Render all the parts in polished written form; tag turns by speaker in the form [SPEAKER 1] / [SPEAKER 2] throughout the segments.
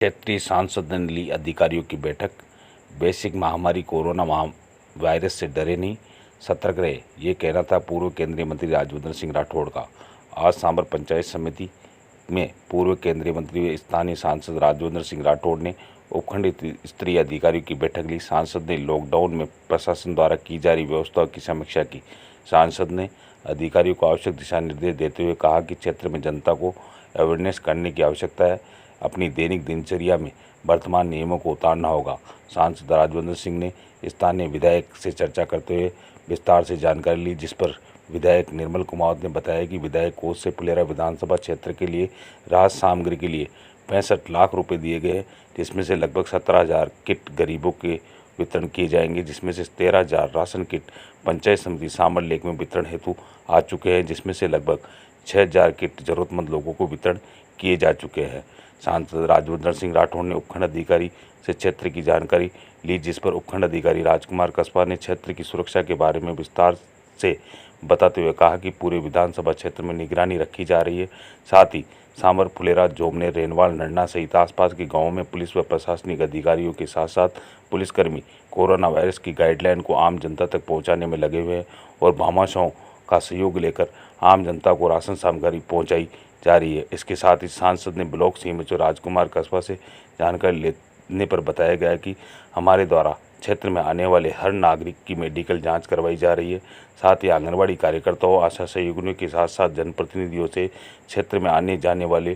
[SPEAKER 1] क्षेत्रीय सांसद ने ली अधिकारियों की बैठक। वैश्विक महामारी कोरोना वायरस से डरे नहीं, सतर्क रहे, ये कहना था पूर्व केंद्रीय मंत्री राजवर्धन सिंह राठौड़ का। आज सांबर पंचायत समिति में पूर्व केंद्रीय मंत्री व स्थानीय सांसद राजवर्धन सिंह राठौड़ ने उपखंड स्तरीय अधिकारियों की बैठक ली। सांसद ने लॉकडाउन में प्रशासन द्वारा की जा रही व्यवस्थाओं की समीक्षा की। सांसद ने अधिकारियों को आवश्यक दिशा निर्देश देते हुए कहा कि क्षेत्र में जनता को अवेयरनेस करने की आवश्यकता है। अपनी दैनिक दिनचर्या में वर्तमान नियमों को उतारना होगा। सांसद राजवर्धन सिंह ने स्थानीय विधायक से चर्चा करते हुए विस्तार से जानकारी ली, जिस पर विधायक निर्मल कुमावत ने बताया कि विधायक कोष से फुलेरा विधानसभा क्षेत्र के लिए राहत सामग्री के लिए 65 लाख रुपए दिए गए, जिसमें से लगभग 17,000 किट गरीबों के वितरण किए जाएंगे, जिसमें से 13,000 राशन किट पंचायत समिति सांबर लेक में वितरण हेतु आ चुके हैं, जिसमें से लगभग 6,000 किट जरूरतमंद लोगों को वितरण किए जा चुके हैं। सांसद राजवर्धन सिंह राठौड़ ने उपखंड अधिकारी से क्षेत्र की जानकारी ली, जिस पर उपखंड अधिकारी राजकुमार कस्बा ने क्षेत्र की सुरक्षा के बारे में विस्तार से बताते हुए कहा कि पूरे विधानसभा क्षेत्र में निगरानी रखी जा रही है। साथ ही सांबर, फुलेरा, जोमने, रेनवाल, नन्ना सहित आसपास के गांवों में पुलिस व प्रशासनिक अधिकारियों के साथ साथ पुलिसकर्मी कोरोना वायरस की गाइडलाइन को आम जनता तक पहुंचाने में लगे हुए हैं और भामाशाहों का सहयोग लेकर आम जनता को राशन सामग्री पहुंचाई जा रही है। इसके साथ ही सांसद ने ब्लॉक सीएमएचओ राजकुमार कस्बा से जानकारी लेने पर बताया गया कि हमारे द्वारा क्षेत्र में आने वाले हर नागरिक की मेडिकल जांच करवाई जा रही है। साथ ही आंगनबाड़ी कार्यकर्ताओं, आशा सहयोगियों के साथ साथ जनप्रतिनिधियों से क्षेत्र में आने जाने वाले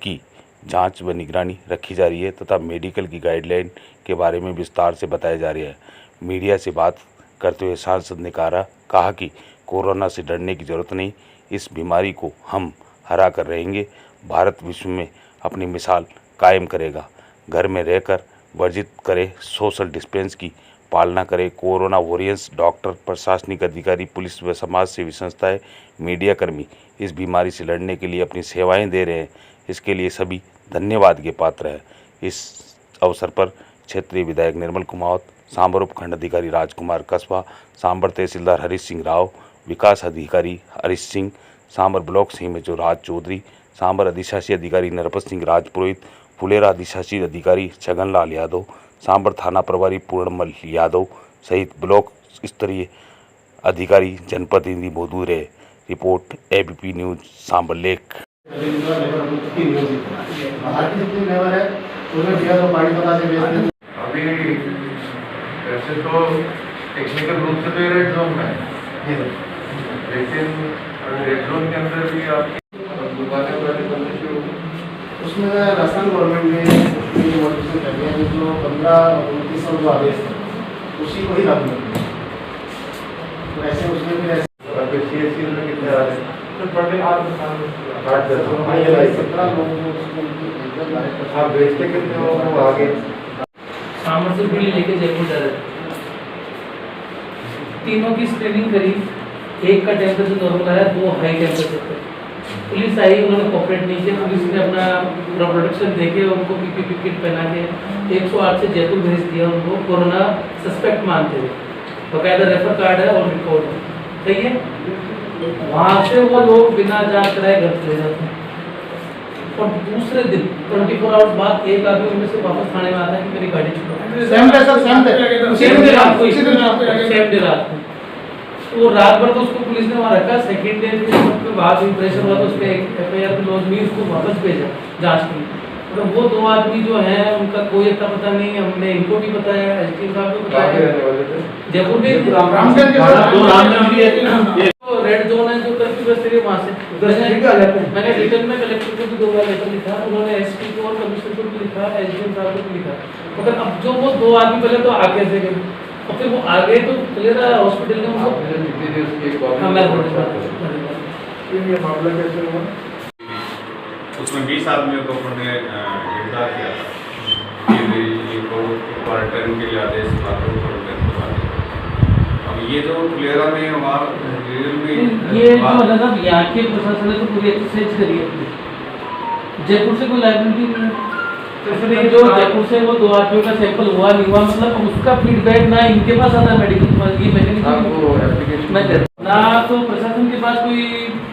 [SPEAKER 1] की जांच व निगरानी रखी जा रही है तथा मेडिकल की गाइडलाइन के बारे में विस्तार से बताया जा रहा है। मीडिया से बात करते हुए सांसद ने कहा कि कोरोना से डरने की जरूरत नहीं, इस बीमारी को हम हरा कर रहेंगे। भारत विश्व में अपनी मिसाल कायम करेगा। घर में रहकर वर्जित करे, सोशल डिस्टेंस की पालना करें। कोरोना वॉरियर्स, डॉक्टर, प्रशासनिक अधिकारी, पुलिस व समाज सेवी संस्थाएं, मीडिया कर्मी इस बीमारी से लड़ने के लिए अपनी सेवाएं दे रहे हैं। इसके लिए सभी धन्यवाद के पात्र हैं। इस अवसर पर क्षेत्रीय विधायक निर्मल कुमावत, सांबर उपखंड अधिकारी राजकुमार कस्बा, सांबर तहसीलदार हरीश सिंह राव, विकास अधिकारी हरीश सिंह, सांबर ब्लॉक सीएमएचओ राज चौधरी, सांबर अधिशासी अधिकारी नरपत सिंह राजपुरोहित, फुलेरा अधिशासी अधिकारी छगनलाल यादव, सांबर थाना प्रभारी पूर्णमल यादव सहित ब्लॉक स्तरीय अधिकारी जनप्रतिनिधि मौजूद रहे। Report ABP News Sambhar Lake.
[SPEAKER 2] अभी वैसे तो टेक्निकल रूप से तो रेड जोन है, लेकिन रेड जोन के अंदर भी आपकी दुकानें
[SPEAKER 3] उसमें राजस्थान गवर्नमेंट ने नोटिफिकेशन कर दिया है, जो 15-29 और जो आदेश है उसी को ही लागू कर दिया। तो ऐसे उसमें फिर ऐसे
[SPEAKER 2] सीएससी में कितने आ रहे हैं तो बड़े
[SPEAKER 3] 17 लोग
[SPEAKER 2] आप बेचते कितने हो वो आगे
[SPEAKER 4] सांबर से बिल लेके जयपुर जा रहे थे। तीनों की स्क्रीनिंग करी, एक का टेम्परेचर नॉर्मल आया, 2 हाई टेम्परेचर थे। पुलिस आई, उन्होंने कोऑपरेट नहीं किया। पुलिस ने अपना प्रोडक्शन देके उनको पीपीई किट पहना के 108 से जयपुर भेज दिया। उनको कोरोना सस्पेक्ट मानते हुए बकायदा रेफर कार्ड है और रिकॉर्ड है, सही है। वहाँ से वो लोग बिना जांच कराए घर चले जाते हैं और दूसरे दिन 24 आवर्स बाद एक आदमी उनमें से वापस थाने में आता है कि मेरी गाड़ी छुड़ाओ।
[SPEAKER 3] सेम डे
[SPEAKER 4] रात को तो रात भर तो उसको पुलिस ने वहाँ रखा। सेकंड डे फिर बाद में प्रेशर हुआ तो उस पर एफआईआर भी लॉन्च हुई, उसको वापस भेजा जांच के लिए। मतलब वो 2 आदमी जो हैं उनका कोई इतना पता नहीं, हमने इनको भी बताया, एसपी साहब को बताया। जयपुर में रेड जोन है जो कर्फ्यू व्यवस्था है, वहाँ से मैंने रिटर्न में कलेक्टर को भी 2 बार लेटर लिखा, उन्होंने एसपी को और कमिश्नर को भी लिखा, एसडीएम साहब को भी लिखा। मगर अब जो वो 2 आदमी पहले तो आगे से गए और फिर वो आगे तो फुलेरा हॉस्पिटल में उनको
[SPEAKER 2] मामला कैसे हुआ?
[SPEAKER 5] उसमें 20 आदमियों को उन्होंने गिरफ्तार किया था। ये क्वारंटाइन के लिए आदेश क्वारंटाइन के बाद अब ये जो फुलेरा में वहाँ
[SPEAKER 4] ये जो मतलब यहाँ के प्रशासन ने तो पूरी एक्सरसाइज करी है। जयपुर से कोई लाइबिलिटी नहीं है, तो फिर जो जयपुर से वो 2 आदमियों का सैंपल हुआ नहीं हुआ, मतलब उसका फीडबैक ना इनके पास आता है मेडिकल, ये मैकेनिकल ना तो प्रशासन के पास कोई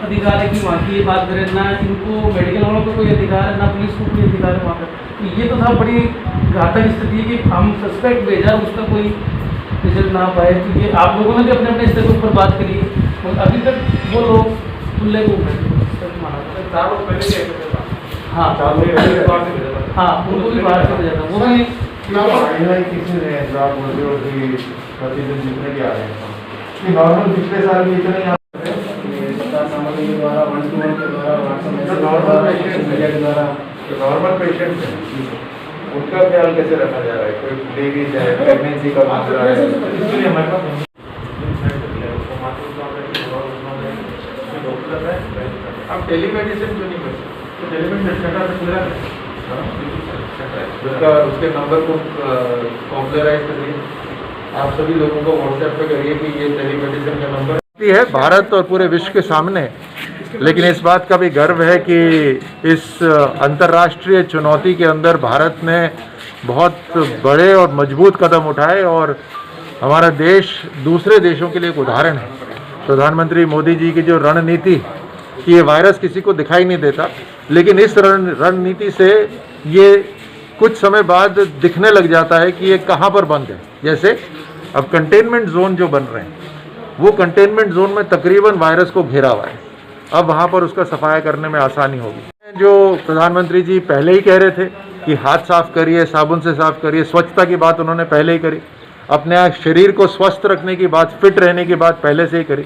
[SPEAKER 4] अधिकार है कि वहाँ की ये बात करें, ना इनको मेडिकल वालों को कोई अधिकार है, ना पुलिस को कोई अधिकार है वहाँ पर। तो ये तो था बड़ी घातक स्थिति है कि हम सस्पेक्ट भेजा, उसका कोई रिजल्ट ना पाए। तो ये आप लोगों ने भी अपने अपने स्तर के ऊपर बात करी है और अभी तक वो लोग खुले को माना। हाँ हाँ, उनको भी बाहर से भेजा था, वो भी
[SPEAKER 3] किसी ने जो आप बोल रहे हो कि प्रतिदिन जितने भी आ रहे हैं नॉर्मल पिछले साल भी इतने ही सामग्री के द्वारा 1-to-1 के द्वारा मीडिया के द्वारा
[SPEAKER 2] नॉर्मल पेशेंट है, उनका ख्याल कैसे रखा जा रहा है? कोई लेडीज है, प्रेगनेंसी का मामला है, इसके लिए हमारे पास आप टेलीमेडिसिन क्यों नहीं कर सकते? टेलीमेडिसिन उसके नंबर को पॉपुलराइज करिए, आप सभी लोगों को व्हाट्सएप पे करिए कि ये टेलीमेडिसिन का नंबर
[SPEAKER 6] है भारत और पूरे विश्व के सामने। लेकिन इस बात का भी गर्व है कि इस अंतर्राष्ट्रीय चुनौती के अंदर भारत ने बहुत बड़े और मजबूत कदम उठाए और हमारा देश दूसरे देशों के लिए एक उदाहरण है। प्रधानमंत्री मोदी जी की जो रणनीति कि ये वायरस किसी को दिखाई नहीं देता, लेकिन इस रणनीति से ये कुछ समय बाद दिखने लग जाता है कि ये कहाँ पर बंद है। जैसे अब कंटेनमेंट जोन जो बन रहे हैं, वो कंटेनमेंट जोन में तकरीबन वायरस को घेरा हुआ है। अब वहाँ पर उसका सफाया करने में आसानी होगी। जो प्रधानमंत्री जी पहले ही कह रहे थे कि हाथ साफ करिए, साबुन से साफ करिए, स्वच्छता की बात उन्होंने पहले ही करी, अपने शरीर को स्वस्थ रखने की बात, फिट रहने की बात पहले से ही करी।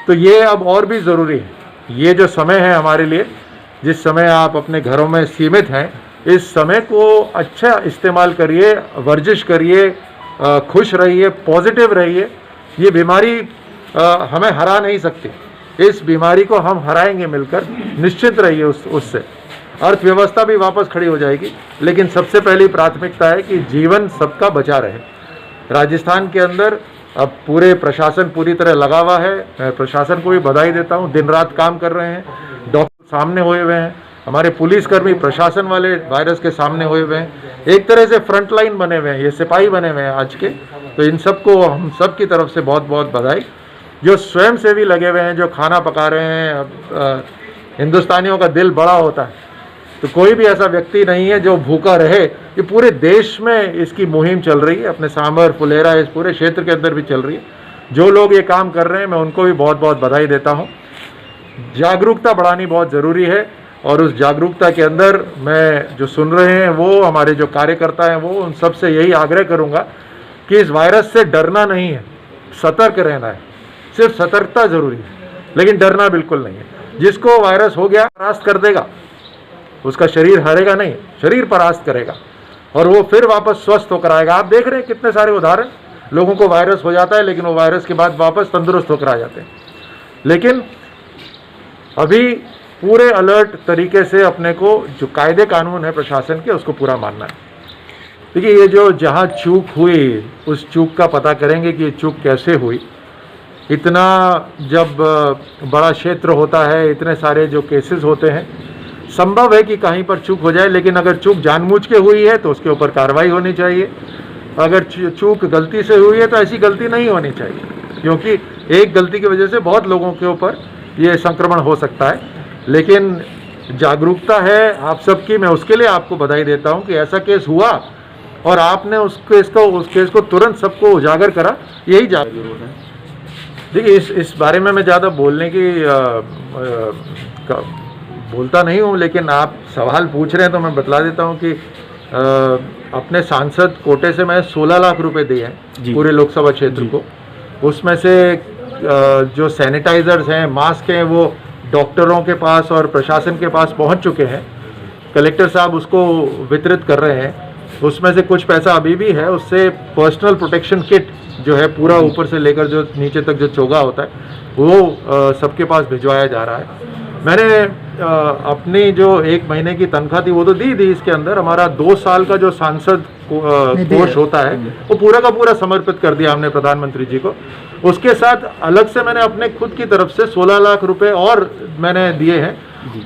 [SPEAKER 6] तो ये अब और भी ज़रूरी है। ये जो समय है हमारे लिए, जिस समय आप अपने घरों में सीमित हैं, इस समय को अच्छा इस्तेमाल करिए, वर्जिश करिए, खुश रहिए, पॉजिटिव रहिए। ये बीमारी हमें हरा नहीं सकती, इस बीमारी को हम हराएंगे मिलकर, निश्चित रहिए उससे। अर्थव्यवस्था भी वापस खड़ी हो जाएगी, लेकिन सबसे पहली प्राथमिकता है कि जीवन सबका बचा रहे। राजस्थान के अंदर अब पूरे प्रशासन पूरी तरह लगा हुआ है। मैं प्रशासन को भी बधाई देता हूँ, दिन रात काम कर रहे हैं, डॉक्टर सामने हुए हुए हैं, हमारे पुलिसकर्मी प्रशासन वाले वायरस के सामने हुए हुए हैं, एक तरह से फ्रंट लाइन बने हुए हैं, ये सिपाही बने हुए हैं आज के। तो इन सबको हम सब की तरफ से बहुत बहुत बधाई। जो स्वयं सेवी लगे हुए हैं, जो खाना पका रहे हैं, हिंदुस्तानियों का दिल बड़ा होता है, तो कोई भी ऐसा व्यक्ति नहीं है जो भूखा रहे। ये पूरे देश में इसकी मुहिम चल रही है, अपने सांभर फुलेरा इस पूरे क्षेत्र के अंदर भी चल रही है। जो लोग ये काम कर रहे हैं, मैं उनको भी बहुत बहुत बधाई देता हूँ। जागरूकता बढ़ानी बहुत ज़रूरी है और उस जागरूकता के अंदर मैं जो सुन रहे हैं वो हमारे जो कार्यकर्ता हैं, वो उन सब से यही आग्रह करूँगा कि इस वायरस से डरना नहीं है, सतर्क रहना है। सिर्फ सतर्कता ज़रूरी है, लेकिन डरना बिल्कुल नहीं है। जिसको वायरस हो गया परास्त कर देगा, उसका शरीर हारेगा नहीं, शरीर परास्त करेगा और वो फिर वापस स्वस्थ होकर आएगा। आप देख रहे हैं कितने सारे उदाहरण, लोगों को वायरस हो जाता है लेकिन वो वायरस के बाद वापस तंदुरुस्त होकर आ जाते हैं। लेकिन अभी पूरे अलर्ट तरीके से अपने को जो कायदे कानून है प्रशासन के, उसको पूरा मानना है। देखिए, ये जो जहाँ चूक हुई, उस चूक का पता करेंगे कि ये चूक कैसे हुई। इतना जब बड़ा क्षेत्र होता है, इतने सारे जो केसेस होते हैं, संभव है कि कहीं पर चूक हो जाए, लेकिन अगर चूक जानबूझ के हुई है तो उसके ऊपर कार्रवाई होनी चाहिए। अगर चूक गलती से हुई है तो ऐसी गलती नहीं होनी चाहिए, क्योंकि एक गलती की वजह से बहुत लोगों के ऊपर ये संक्रमण हो सकता है। लेकिन जागरूकता है आप सबकी, मैं उसके लिए आपको बधाई देता हूँ कि ऐसा केस हुआ और आपने उस केस को तुरंत सबको उजागर करा, यही जरूरत है। देखिए, इस बारे में मैं ज़्यादा बोलने की बोलता नहीं हूँ, लेकिन आप सवाल पूछ रहे हैं तो मैं बतला देता हूँ कि अपने सांसद कोटे से मैं 16 लाख रुपए दिए हैं पूरे लोकसभा क्षेत्र को। उसमें से जो सैनिटाइजर्स हैं, मास्क हैं, वो डॉक्टरों के पास और प्रशासन के पास पहुंच चुके हैं। कलेक्टर साहब उसको वितरित कर रहे हैं। उसमें से कुछ पैसा अभी भी है, उससे पर्सनल प्रोटेक्शन किट जो है पूरा ऊपर से लेकर जो नीचे तक जो चोगा होता है, वो सबके पास भिजवाया जा रहा है। मैंने अपनी जो 1 महीने की तनख्वाह थी वो तो दी इसके अंदर हमारा 2 साल का जो सांसद कोष होता है वो पूरा का पूरा समर्पित कर दिया हमने प्रधानमंत्री जी को। उसके साथ अलग से मैंने अपने खुद की तरफ से 16 लाख रुपए और मैंने दिए हैं,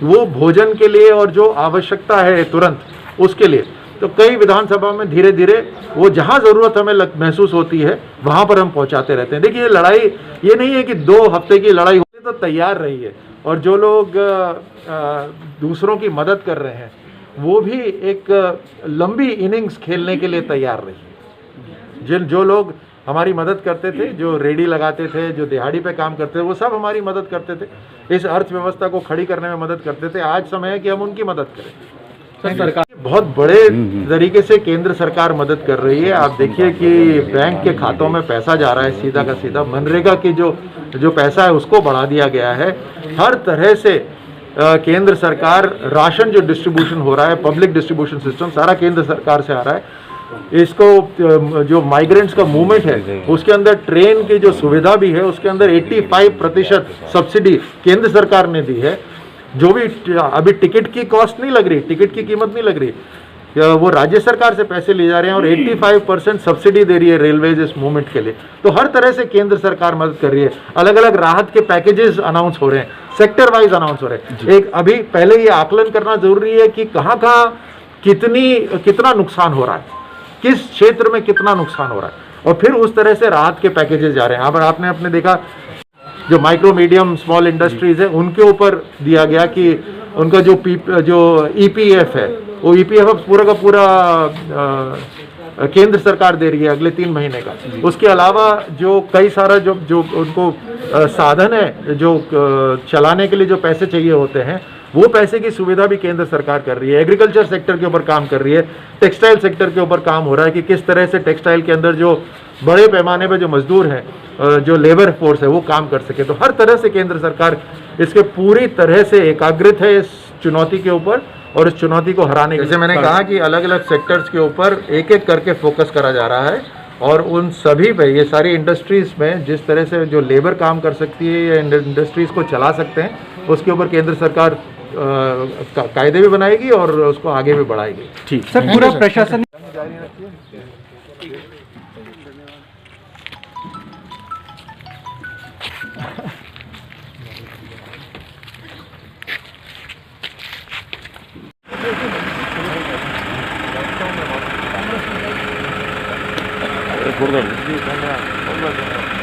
[SPEAKER 6] वो भोजन के लिए और जो आवश्यकता है तुरंत उसके लिए। तो कई विधानसभा में धीरे धीरे वो जहाँ ज़रूरत हमें महसूस होती है वहाँ पर हम पहुँचाते रहते हैं। देखिए, ये लड़ाई ये नहीं है कि 2 हफ्ते की लड़ाई होती तो तैयार रही है, और जो लोग दूसरों की मदद कर रहे हैं वो भी एक लंबी इनिंग्स खेलने के लिए तैयार रही। जो लोग हमारी मदद करते थे, जो रेडी लगाते थे, जो दिहाड़ी पे काम करते थे, वो सब हमारी मदद करते थे, इस अर्थव्यवस्था को खड़ी करने में मदद करते थे। आज समय है कि हम उनकी मदद करें। सरकार बहुत बड़े तरीके से केंद्र सरकार मदद कर रही है। आप देखिए कि बैंक के खातों में पैसा जा रहा है सीधा का सीधा। मनरेगा की जो पैसा है उसको बढ़ा दिया गया है। हर तरह से केंद्र सरकार, राशन जो डिस्ट्रीब्यूशन हो रहा है, पब्लिक डिस्ट्रीब्यूशन सिस्टम सारा केंद्र सरकार से आ रहा है। इसको जो माइग्रेंट्स का मूवमेंट है उसके अंदर ट्रेन की जो सुविधा भी है उसके अंदर 85% सब्सिडी केंद्र सरकार ने दी है। जो भी अभी टिकट की कॉस्ट नहीं लग रही, टिकट की कीमत नहीं लग रही, वो राज्य सरकार से पैसे ले जा रहे हैं और 85% सब्सिडी दे रही है रेलवेज इस मूवमेंट के लिए। तो हर तरह से केंद्र सरकार मदद कर रही है। अलग अलग राहत के पैकेजेस अनाउंस हो रहे हैं, सेक्टर वाइज अनाउंस हो रहे हैं। एक अभी पहले ये आकलन करना जरूरी है कि कहाँ कितना नुकसान हो रहा है, किस क्षेत्र में कितना नुकसान हो रहा है, और फिर उस तरह से राहत के पैकेजेस जा रहे हैं। अब आपने देखा जो माइक्रो मीडियम स्मॉल इंडस्ट्रीज है उनके ऊपर दिया गया कि उनका जो EPF है वो EPF पूरा का पूरा केंद्र सरकार दे रही है अगले 3 महीने का। उसके अलावा जो कई सारा जो उनको साधन है जो चलाने के लिए जो पैसे चाहिए होते हैं वो पैसे की सुविधा भी केंद्र सरकार कर रही है। एग्रीकल्चर सेक्टर के ऊपर काम कर रही है, टेक्सटाइल सेक्टर के ऊपर काम हो रहा है कि किस तरह से टेक्सटाइल के अंदर जो बड़े पैमाने पे जो मजदूर हैं, जो लेबर फोर्स है वो काम कर सके। तो हर तरह से केंद्र सरकार इसके पूरी तरह से एकाग्रित है इस चुनौती के ऊपर और इस चुनौती को हराने के लिए। जैसे मैंने कहा कि अलग अलग सेक्टर्स के ऊपर एक एक करके फोकस करा जा रहा है और उन सभी पे, ये सारी इंडस्ट्रीज में जिस तरह से जो लेबर काम कर सकती है या इंडस्ट्रीज को चला सकते हैं उसके ऊपर केंद्र सरकार कायदे भी बनाएगी और उसको आगे भी बढ़ाएगी।
[SPEAKER 7] ठीक सर, पूरा प्रशासन
[SPEAKER 1] गुरुद्वारा